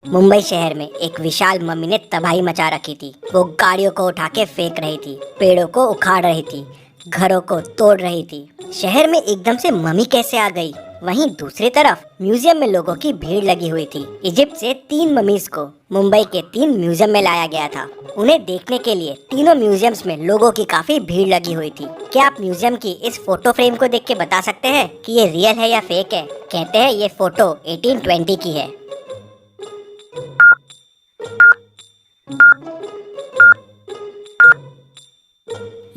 मुंबई शहर में एक विशाल मम्मी ने तबाही मचा रखी थी। वो गाड़ियों को उठा के फेंक रही थी, पेड़ों को उखाड़ रही थी, घरों को तोड़ रही थी। शहर में एकदम से मम्मी कैसे आ गई? वहीं दूसरी तरफ म्यूजियम में लोगों की भीड़ लगी हुई थी। इजिप्ट से 3 ममीज को मुंबई के 3 म्यूजियम में लाया गया था। उन्हें देखने के लिए तीनों म्यूजियम्स में लोगों की काफी भीड़ लगी हुई थी। क्या आप म्यूजियम की इस फोटो फ्रेम को देख के बता सकते हैं कि ये रियल है या फेक है? कहते हैं ये फोटो 1820 की है।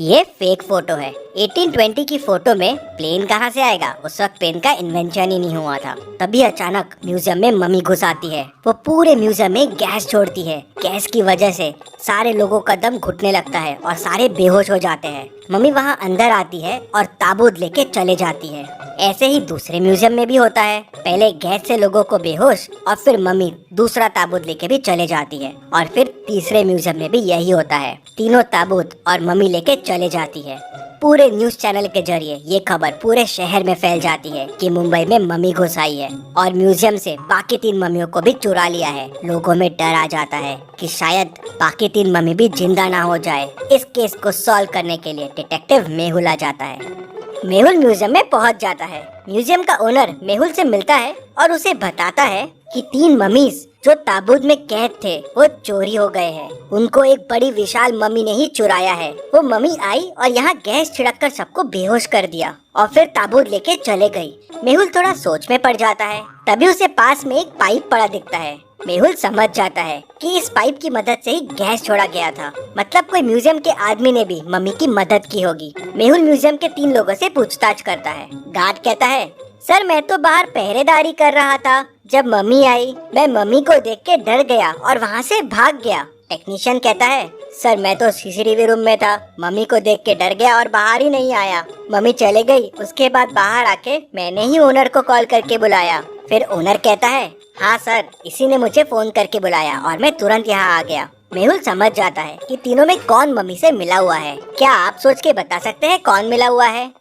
ये फेक फोटो है। 1820 की फोटो में प्लेन कहाँ से आएगा? उस वक्त प्लेन का इन्वेंशन ही नहीं हुआ था। तभी अचानक म्यूजियम में मम्मी घुस आती है। वो पूरे म्यूजियम में गैस छोड़ती है। गैस की वजह से सारे लोगों का दम घुटने लगता है और सारे बेहोश हो जाते हैं। मम्मी वहाँ अंदर आती है और ताबूत लेके चले जाती है। ऐसे ही दूसरे म्यूजियम में भी होता है। पहले गैस से लोगों को बेहोश और फिर मम्मी दूसरा ताबूत लेके भी चले जाती है और फिर तीसरे म्यूजियम में भी यही होता है। तीनों ताबूत और मम्मी लेके चले जाती है। पूरे न्यूज चैनल के जरिए ये खबर पूरे शहर में फैल जाती है कि मुंबई में मम्मी घुस आई है और म्यूजियम से बाकी 3 मम्मियों को भी चुरा लिया है। लोगों में डर आ जाता है कि शायद बाकी 3 मम्मी भी जिंदा ना हो जाए। इस केस को सॉल्व करने के लिए डिटेक्टिव मेहुल आ जाता है। मेहुल म्यूजियम में पहुंच जाता है। म्यूजियम का ओनर मेहुल से मिलता है और उसे बताता है कि 3 मम्मीज जो ताबूत में कैद थे वो चोरी हो गए हैं। उनको एक बड़ी विशाल मम्मी ने ही चुराया है। वो मम्मी आई और यहाँ गैस छिड़क कर सबको बेहोश कर दिया और फिर ताबूत लेके चले गई। मेहुल थोड़ा सोच में पड़ जाता है। तभी उसे पास में एक पाइप पड़ा दिखता है। मेहुल समझ जाता है कि इस पाइप की मदद से ही गैस छोड़ा गया था। मतलब कोई म्यूजियम के आदमी ने भी मम्मी की मदद की होगी। मेहुल म्यूजियम के 3 लोगों से पूछताछ करता है। गार्ड कहता है, सर मैं तो बाहर पहरेदारी कर रहा था। जब मम्मी आई मैं मम्मी को देख के डर गया और वहाँ से भाग गया। टेक्नीशियन कहता है, सर मैं तो सीसीटीवी रूम में था। मम्मी को देख के डर गया और बाहर ही नहीं आया। मम्मी चले गई। उसके बाद बाहर आके मैंने ही ओनर को कॉल करके बुलाया। फिर ओनर कहता है, हाँ सर इसी ने मुझे फोन करके बुलाया और मैं तुरंत यहाँ आ गया। मेहुल समझ जाता है कि तीनों में कौन मम्मी से मिला हुआ है। क्या आप सोच के बता सकते हैं कौन मिला हुआ है?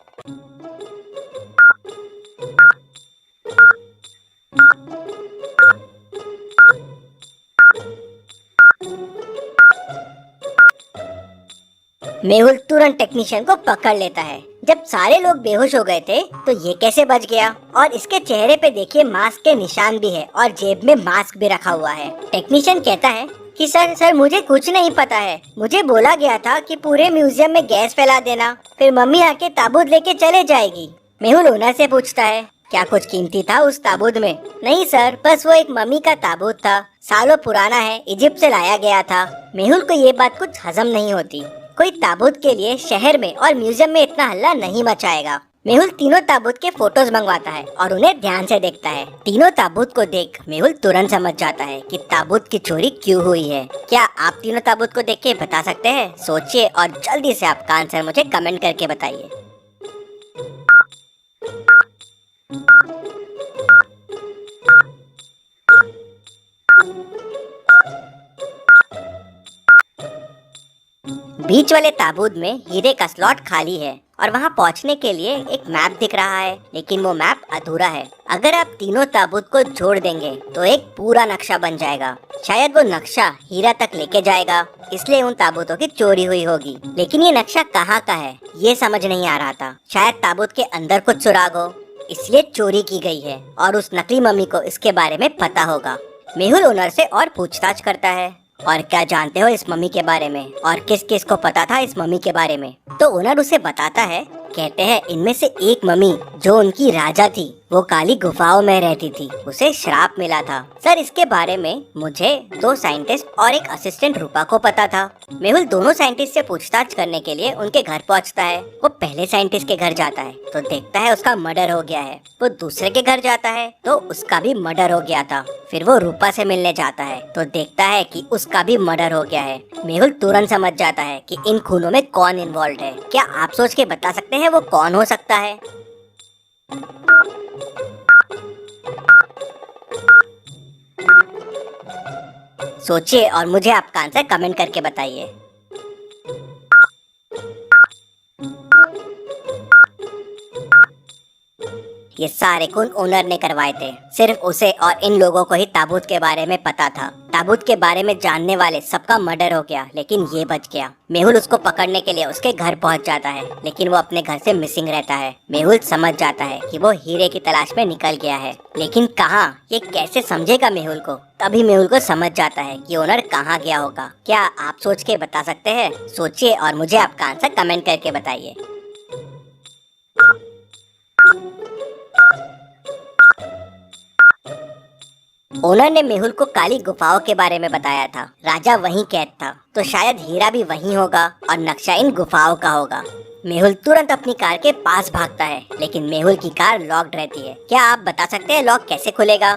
मेहुल तुरंत टेक्नीशियन को पकड़ लेता है। जब सारे लोग बेहोश हो गए थे तो ये कैसे बच गया? और इसके चेहरे पे देखिए मास्क के निशान भी है और जेब में मास्क भी रखा हुआ है। टेक्नीशियन कहता है कि सर मुझे कुछ नहीं पता है। मुझे बोला गया था कि पूरे म्यूजियम में गैस फैला देना, फिर मम्मी आके ताबूत लेके चले जाएगी। मेहुल ओनर से पूछता है, क्या कुछ कीमती था उस ताबूत में? नहीं सर, बस वो एक मम्मी का ताबूत था। सालों पुराना है, इजिप्ट से लाया गया था। मेहुल को ये बात कुछ हजम नहीं होती। कोई ताबूत के लिए शहर में और म्यूजियम में इतना हल्ला नहीं मचाएगा। मेहुल तीनों ताबूत के फोटोज मंगवाता है और उन्हें ध्यान से देखता है। तीनों ताबूत को देख मेहुल तुरंत समझ जाता है कि ताबूत की चोरी क्यों हुई है। क्या आप तीनों ताबूत को देख के बता सकते हैं? सोचिए और जल्दी से आपका आंसर मुझे कमेंट करके बताइए। बीच वाले ताबूत में हीरे का स्लॉट खाली है और वहाँ पहुँचने के लिए एक मैप दिख रहा है, लेकिन वो मैप अधूरा है। अगर आप तीनों ताबूत को जोड़ देंगे तो एक पूरा नक्शा बन जाएगा। शायद वो नक्शा हीरा तक लेके जाएगा, इसलिए उन ताबूतों की चोरी हुई होगी। लेकिन ये नक्शा कहाँ का है ये समझ नहीं आ रहा था। शायद ताबूत के अंदर कुछ सुराग हो, इसलिए चोरी की गई है और उस नकली मम्मी को इसके बारे में पता होगा। मेहुल ओनर से और पूछताछ करता है, और क्या जानते हो इस मम्मी के बारे में और किस किस को पता था इस मम्मी के बारे में? तो ओनर उसे बताता है। कहते हैं इनमें से एक मम्मी जो उनकी राजा थी वो काली गुफाओं में रहती थी, उसे श्राप मिला था। सर इसके बारे में मुझे 2 साइंटिस्ट और एक असिस्टेंट रूपा को पता था। मेहुल दोनों साइंटिस्ट से पूछताछ करने के लिए उनके घर पहुंचता है। वो पहले साइंटिस्ट के घर जाता है तो देखता है उसका मर्डर हो गया है। वो दूसरे के घर जाता है तो उसका भी मर्डर हो गया था। फिर वो रूपा से मिलने जाता है तो देखता है कि उसका भी मर्डर हो गया है। मेहुल तुरंत समझ जाता है कि इन खूनों में कौन इन्वॉल्व है। क्या आप सोच के बता सकते हैं वो कौन हो सकता है? सोचिए और मुझे आपका आंसर कमेंट करके बताइए। ये सारे खून ओनर ने करवाए थे। सिर्फ उसे और इन लोगों को ही ताबूत के बारे में पता था। ताबूत के बारे में जानने वाले सबका मर्डर हो गया, लेकिन ये बच गया। मेहुल उसको पकड़ने के लिए उसके घर पहुंच जाता है, लेकिन वो अपने घर से मिसिंग रहता है। मेहुल समझ जाता है कि वो हीरे की तलाश में निकल गया है, लेकिन कहाँ, ये कैसे समझेगा मेहुल को। तभी मेहुल को समझ जाता है कि ओनर कहाँ गया होगा। क्या आप सोच के बता सकते हैं? सोचिए और मुझे आपका आंसर कमेंट करके बताइए। ओनर ने मेहुल को काली गुफाओं के बारे में बताया था। राजा वहीं कैद था, तो शायद हीरा भी वहीं होगा और नक्शा इन गुफाओं का होगा। मेहुल तुरंत अपनी कार के पास भागता है, लेकिन मेहुल की कार लॉक्ड रहती है। क्या आप बता सकते हैं लॉक कैसे खुलेगा?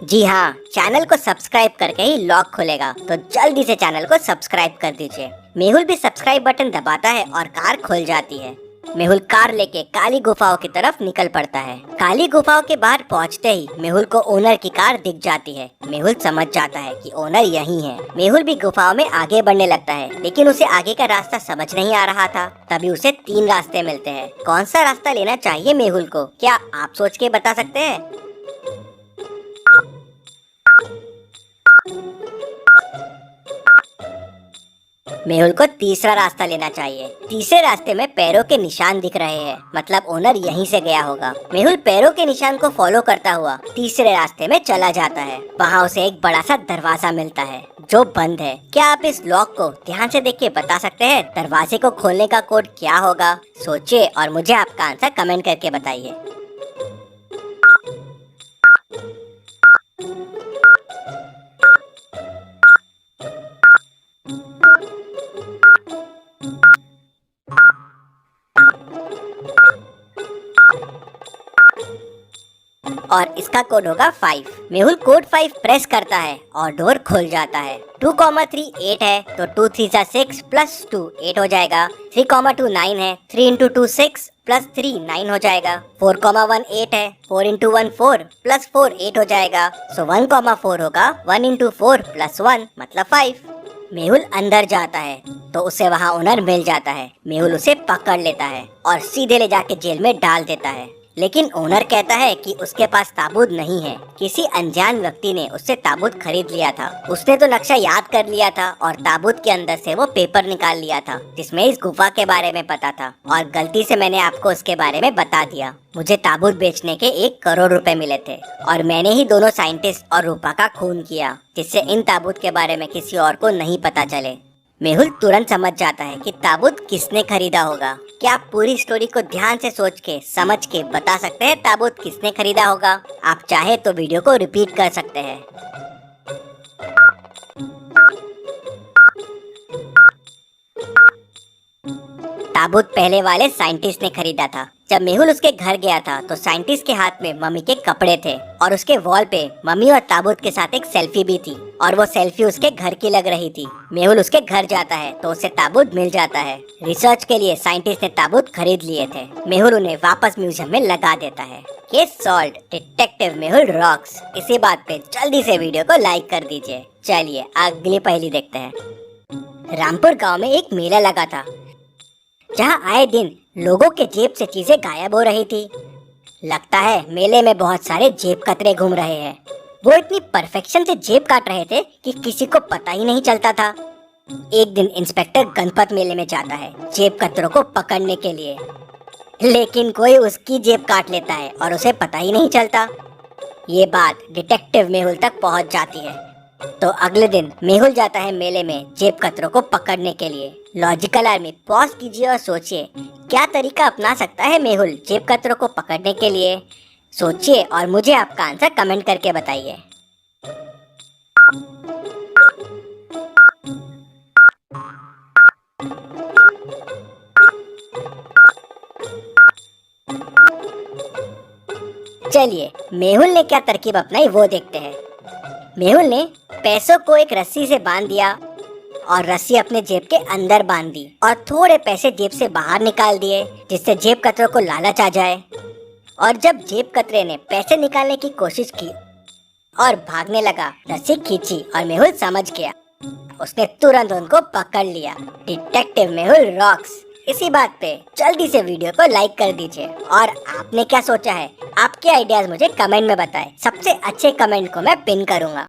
जी हाँ, चैनल को सब्सक्राइब करके ही लॉक खुलेगा, तो जल्दी से चैनल को सब्सक्राइब कर दीजिए। मेहुल भी सब्सक्राइब बटन दबाता है और कार खुल जाती है। मेहुल कार लेके काली गुफाओं की तरफ निकल पड़ता है। काली गुफाओं के बाहर पहुंचते ही मेहुल को ओनर की कार दिख जाती है। मेहुल समझ जाता है कि ओनर यहीं है। मेहुल भी गुफाओं में आगे बढ़ने लगता है, लेकिन उसे आगे का रास्ता समझ नहीं आ रहा था। तभी उसे 3 रास्ते मिलते हैं। कौन सा रास्ता लेना चाहिए मेहुल को? क्या आप सोच के बता सकते हैं? मेहुल को तीसरा रास्ता लेना चाहिए। तीसरे रास्ते में पैरों के निशान दिख रहे हैं, मतलब ओनर यहीं से गया होगा। मेहुल पैरों के निशान को फॉलो करता हुआ तीसरे रास्ते में चला जाता है। वहाँ उसे एक बड़ा सा दरवाजा मिलता है जो बंद है। क्या आप इस लॉक को ध्यान से देख के बता सकते हैं दरवाजे को खोलने का कोड क्या होगा? सोचिए और मुझे आपका आंसर कमेंट करके बताइए। और इसका कोड होगा 5। मेहुल कोड 5 प्रेस करता है और डोर खुल जाता है। 2,3 8 है, तो 2 3 6 प्लस 2 8 हो जाएगा। 3,2 9 है, 3 इंटू 2 6 प्लस 3 9 हो जाएगा। 4,1 8 है, 4 इंटू 1 4 प्लस 4 8 हो जाएगा। सो 1,4 होगा 1 इंटू 4 प्लस 1 मतलब 5। मेहुल अंदर जाता है तो उसे वहाँ ओनर मिल जाता है। मेहुल उसे पकड़ लेता है और सीधे ले जाके जेल में डाल देता है, लेकिन ओनर कहता है कि उसके पास ताबूत नहीं है। किसी अनजान व्यक्ति ने उससे ताबूत खरीद लिया था। उसने तो नक्शा याद कर लिया था और ताबूत के अंदर से वो पेपर निकाल लिया था जिसमें इस गुफा के बारे में पता था, और गलती से मैंने आपको उसके बारे में बता दिया। मुझे ताबूत बेचने के 1 करोड़ रुपए मिले थे और मैंने ही दोनों साइंटिस्ट और रूपा का खून किया, जिससे इन ताबूत के बारे में किसी और को नहीं पता चले। मेहुल तुरंत समझ जाता है कि ताबूत किसने खरीदा होगा। क्या आप पूरी स्टोरी को ध्यान से सोच के समझ के बता सकते हैं ताबूत किसने खरीदा होगा? आप चाहे तो वीडियो को रिपीट कर सकते हैं। ताबूत पहले वाले साइंटिस्ट ने खरीदा था। जब मेहुल उसके घर गया था तो साइंटिस्ट के हाथ में मम्मी के कपड़े थे और उसके वॉल पे मम्मी और ताबूत के साथ एक सेल्फी भी थी, और वो सेल्फी उसके घर की लग रही थी। मेहुल उसके घर जाता है तो उसे ताबूत मिल जाता है। रिसर्च के लिए साइंटिस्ट ने ताबूत खरीद लिए थे। मेहुल उन्हें वापस म्यूजियम में लगा देता है। Case solved, detective Mehul rocks. इसी बात पे जल्दी से वीडियो को लाइक कर दीजिए। चलिए अगली पहेली देखते हैं। रामपुर गाँव में एक मेला लगा था जहाँ आए दिन लोगों के जेब से चीजें गायब हो रही थी। लगता है मेले में बहुत सारे जेब कतरे घूम रहे हैं। वो इतनी परफेक्शन से जेब काट रहे थे कि किसी को पता ही नहीं चलता था। एक दिन इंस्पेक्टर गणपत मेले में जाता है जेब कतरों को पकड़ने के लिए, लेकिन कोई उसकी जेब काट लेता है और उसे पता ही नहीं चलता। ये बात डिटेक्टिव मेहुल तक पहुंच जाती है। तो अगले दिन मेहुल जाता है मेले में जेब कतरों को पकड़ने के लिए। लॉजिकल आर्मी पॉज कीजिए और सोचिए क्या तरीका अपना सकता है मेहुल जेब कतरों को पकड़ने के लिए। सोचिए और मुझे आपका आंसर कमेंट करके बताइए। चलिए मेहुल ने क्या तरकीब अपनाई वो देखते हैं। मेहुल ने पैसों को एक रस्सी से बांध दिया और रस्सी अपने जेब के अंदर बांध दी और थोड़े पैसे जेब से बाहर निकाल दिए, जिससे जेब कतरों को लालच आ जाए। और जब जेब कतरे ने पैसे निकालने की कोशिश की और भागने लगा, रस्सी खींची और मेहुल समझ गया उसने तुरंत उनको पकड़ लिया। Detective Mehul rocks. इसी बात पे जल्दी से वीडियो को लाइक कर दीजिए। और आपने क्या सोचा है, आपके आइडियाज मुझे कमेंट में बताएं। सबसे अच्छे कमेंट को मैं पिन करूंगा।